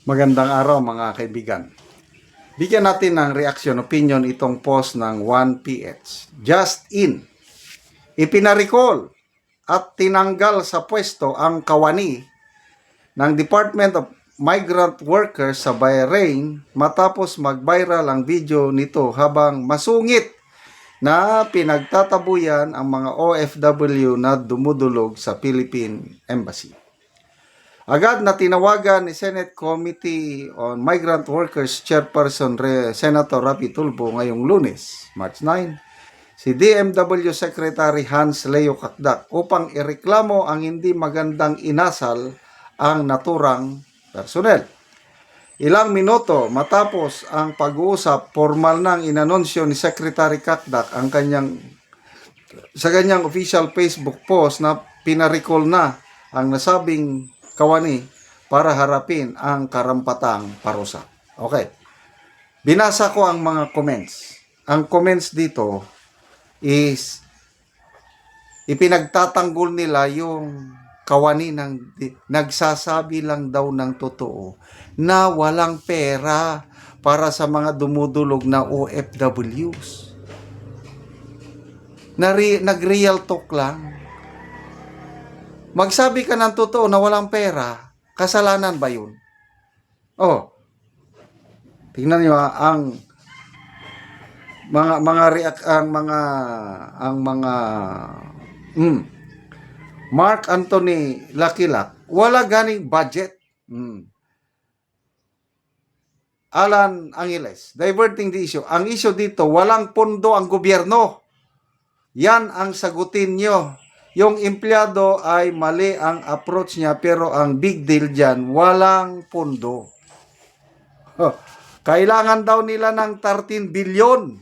Magandang araw mga kaibigan. Bigyan natin ng reaction, opinion itong post ng 1PH. Just in, ipinarecall at tinanggal sa pwesto ang kawani ng Department of Migrant Workers sa Bahrain matapos mag-viral ang video nito habang masungit na pinagtatabuyan ang mga OFW na dumudulog sa Philippine Embassy. Agad na tinawagan ni Senate Committee on Migrant Workers Chairperson Senator Rapi Tulfo ngayong Lunes, March 9, si DMW Secretary Hans Leo Kakdak upang ireklamo ang hindi magandang inasal ang naturang personnel. Ilang minuto matapos ang pag-uusap, formal nang inanunsyo ni Secretary Kakdak ang sa kanyang official Facebook post na pinarecall na ang nasabing kawani para harapin ang karampatang parusa. Okay. Binasa ko ang mga comments. Ang comments dito is ipinagtatanggol nila yung kawani ng nagsasabi lang daw ng totoo na walang pera para sa mga dumudulog na OFWs. Nag-real talk lang. Magsabi ka ng totoo na walang pera, kasalanan ba yun? Oh, tingnan niyo ang Mark Anthony Lakilak, wala ganing budget. Alan Angeles, diverting the issue. Ang issue dito, walang pondo ang gobyerno. Yan ang sagutin nyo. Yung empleyado ay mali ang approach niya, pero ang big deal dyan, walang pondo. Kailangan daw nila ng 13 billion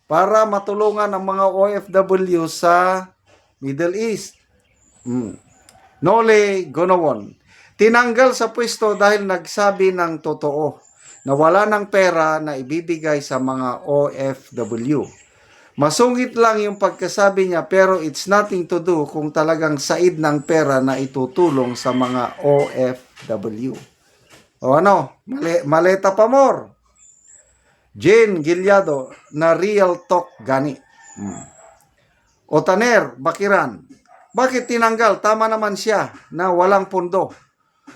para matulungan ang mga OFW sa Middle East. Nole Gonowon, tinanggal sa pwesto dahil nagsabi ng totoo na wala ng pera na ibibigay sa mga OFW. Masungit lang yung pagkasabi niya, pero it's nothing to do kung talagang said ng pera na itutulong sa mga OFW. O ano, maleta pa more. Jane Gilyado na real talk gani. Otaner Bakiran, bakit tinanggal? Tama naman siya na walang pondo.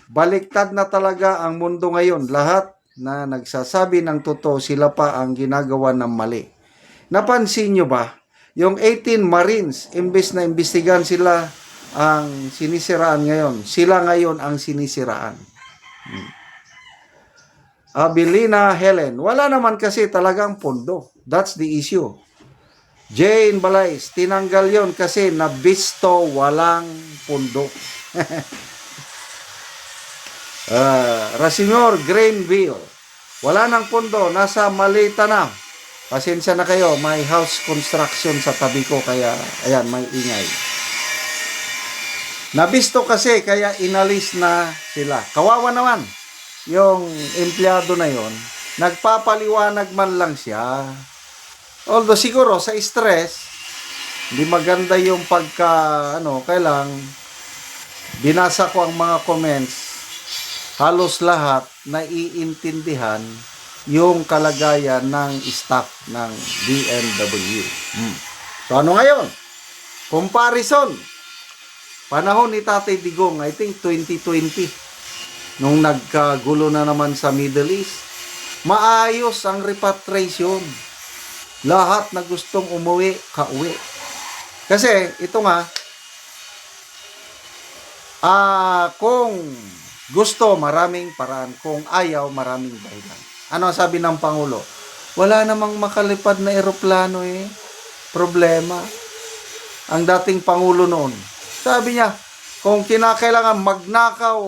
Baliktad na talaga ang mundo ngayon. Lahat na nagsasabi ng totoo, sila pa ang ginagawa ng mali. Napansin nyo ba? Yung 18 Marines, imbes na imbestigahan sila ang sinisiraan ngayon, sila ngayon ang sinisiraan. Abilina Helen, wala naman kasi talagang pondo. That's the issue. Jane Balais, tinanggal yon kasi nabisto walang pondo. Rasimor Grainville, wala nang pondo, nasa malita na. Pasensya na kayo, may house construction sa tabi ko, kaya ayan, may ingay. Nabisto kasi, kaya inalis na sila. Kawawa naman yung empleyado na yon. Nagpapaliwanag man lang siya. Although siguro sa stress, hindi maganda yung kailang binasa ko ang mga comments, halos lahat naiintindihan yung kalagayan ng staff ng DMW. So ano ngayon? Comparison. Panahon ni Tatay Digong, I think 2020, nung nagkagulo na naman sa Middle East, maayos ang repatriation. Lahat na gustong umuwi, kauwi. Kasi ito nga, kung gusto, maraming paraan. Kung ayaw, maraming dahilan. Ano sabi ng Pangulo? Wala namang makalipad na eroplano eh. Problema. Ang dating Pangulo noon. Sabi niya, kung kinakailangan magnakaw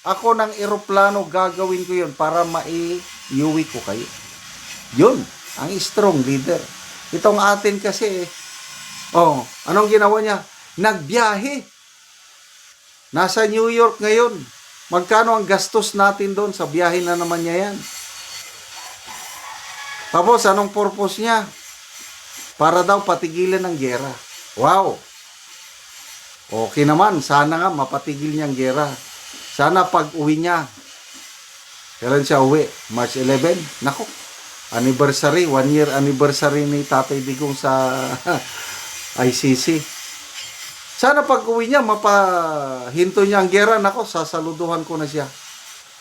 ako ng eroplano, gagawin ko yun para maiuwi ko kayo. Yun, ang strong leader. Itong atin kasi, anong ginawa niya? Nagbiyahe. Nasa New York ngayon. Magkano ang gastos natin doon? Sa biyahe na naman niya yan. Tapos, anong purpose niya? Para daw patigilan ng giyera. Wow! Okay naman, sana nga mapatigil niyang giyera. Sana pag uwi niya, kailan siya uwi? March 11? Nako, anniversary, 1 year anniversary ni Tatay Digong sa ICC. Sana pag uwi niya, mapahinto niya ang gera. Nako, sasaluduhan ko na siya.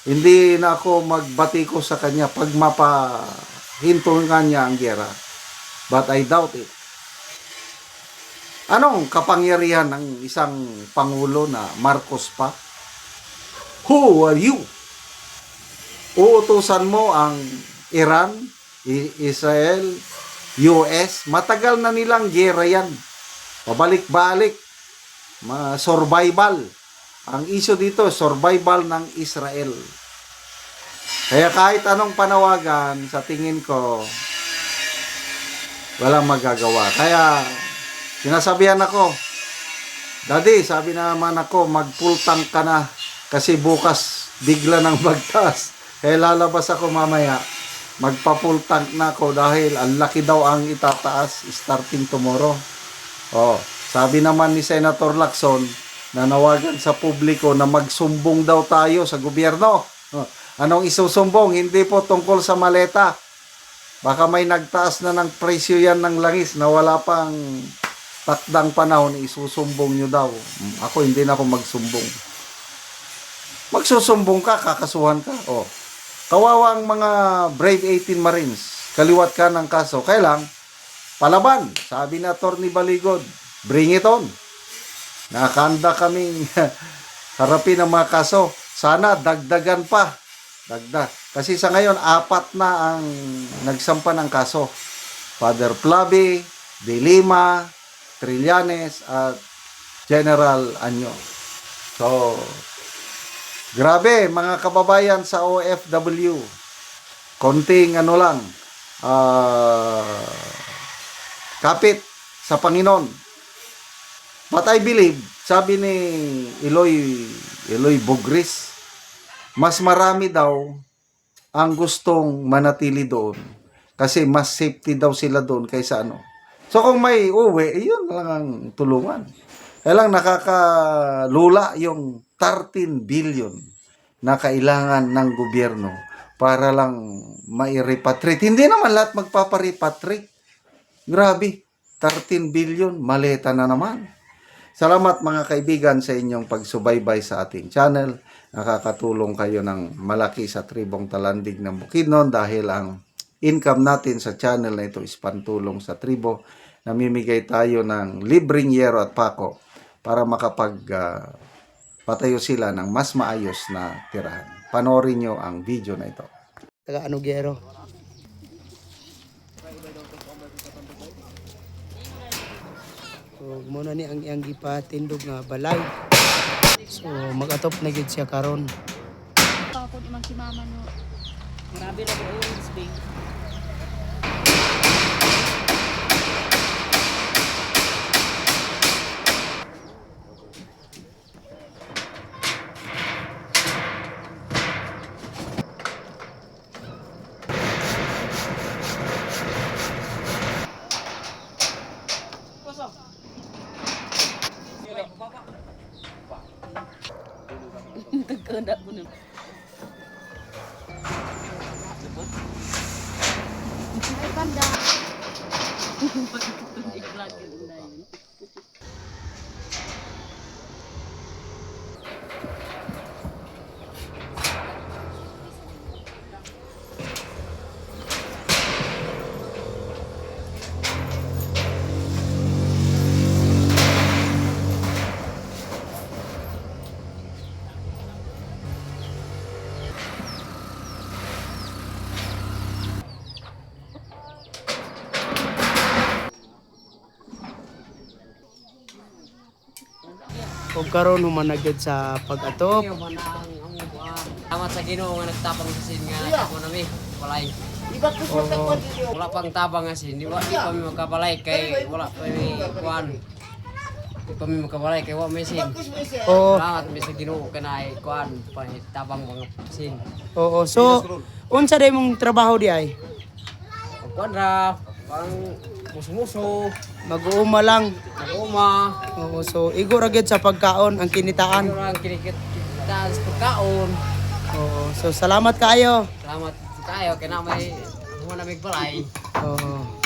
Hindi na ako magbati ko sa kanya pag mapahinto nga niya ang gera. But I doubt it. Anong kapangyarihan ng isang pangulo na Marcos pa? Who are you? Uutusan mo ang Iran, Israel, US. Matagal na nilang gera yan. Pabalik-balik. Survival. Ang issue dito, survival ng Israel. Kaya kahit anong panawagan, sa tingin ko, walang magagawa. Kaya, sinasabihan ako, Daddy, sabi naman ako, mag-full tank ka na. Kasi bukas, bigla nang magtaas. Kaya lalabas ako mamaya. Magpa-full tank na ako dahil ang laki daw ang itataas starting tomorrow. Oh, sabi naman ni Senator Lacson, nanawagan sa publiko na magsumbong daw tayo sa gobyerno. Oh, anong isusumbong? Hindi po tungkol sa maleta. Baka may nagtaas na ng presyo yan ng langis na wala pang takdang panahon, isusumbong nyo daw. Ako, hindi na ako magsumbong. Magsusumbong ka, kakasuhan ka. Oh. Kawawang mga Brave 18 Marines, kaliwat ka ng kaso. Kailang, palaban. Sabi na Atty. Baligod, bring it on. Nakahanda kaming harapin ang mga kaso. Sana dagdagan pa. Dagdag. Kasi sa ngayon, 4 na ang nagsampa ng kaso. Father Flavi, De Lima, Trillanes, at General Anyo. So, grabe, mga kababayan sa OFW. Konting ano lang, kapit sa Panginoon. But I believe, sabi ni Eloy Bugris, mas marami daw ang gustong manatili doon kasi mas safety daw sila doon kaysa ano. So kung may uwi, yun lang ang tulungan. Kaya lang nakakalula yung 13 billion na kailangan ng gobyerno para lang mai-repatriate. Hindi naman lahat magpaparepatriate. Grabe, 13 billion, maleta na naman. Salamat mga kaibigan sa inyong pagsubaybay sa ating channel. Nakakatulong kayo ng malaki sa Tribong Talandig ng Bukidnon dahil ang income natin sa channel na ito is pantulong sa tribo. Namimigay tayo ng libreng yero at pako para patayo sila ng mas maayos na tirahan. Panoorin nyo ang video na ito. Taga ano gero? So muna ni ang iyang gipatindog nga balay. So magatop na gid siya karon. Ako di man si mama no. Grabe na ko Spain. Tagkanda ko na. Ay, panda. Ug karon humanagid sa pag-atop. Salamat sa Ginoo nga nagtabang sa sin nga ako nami palay. Oo. Wala pang tabang nga sin, di pa mi magkapalay kay wala pa mi kuan. Di pa mi magkapalay kay wa may sin. Oo. Salamat mi sa Ginoo kanay kuan pa tabang mga sin. Oo. So unsa day mong trabaho di ay? Kuan ra pang muso-muso, Mag-uuma lang. naguma, Oo. So igo ra gid sa pagkaon ang kinitaan. ano lang kinikit kita sa pagkaon. Oo. So salamat kayo. Salamat kayo kay na may mo na balay. Oo.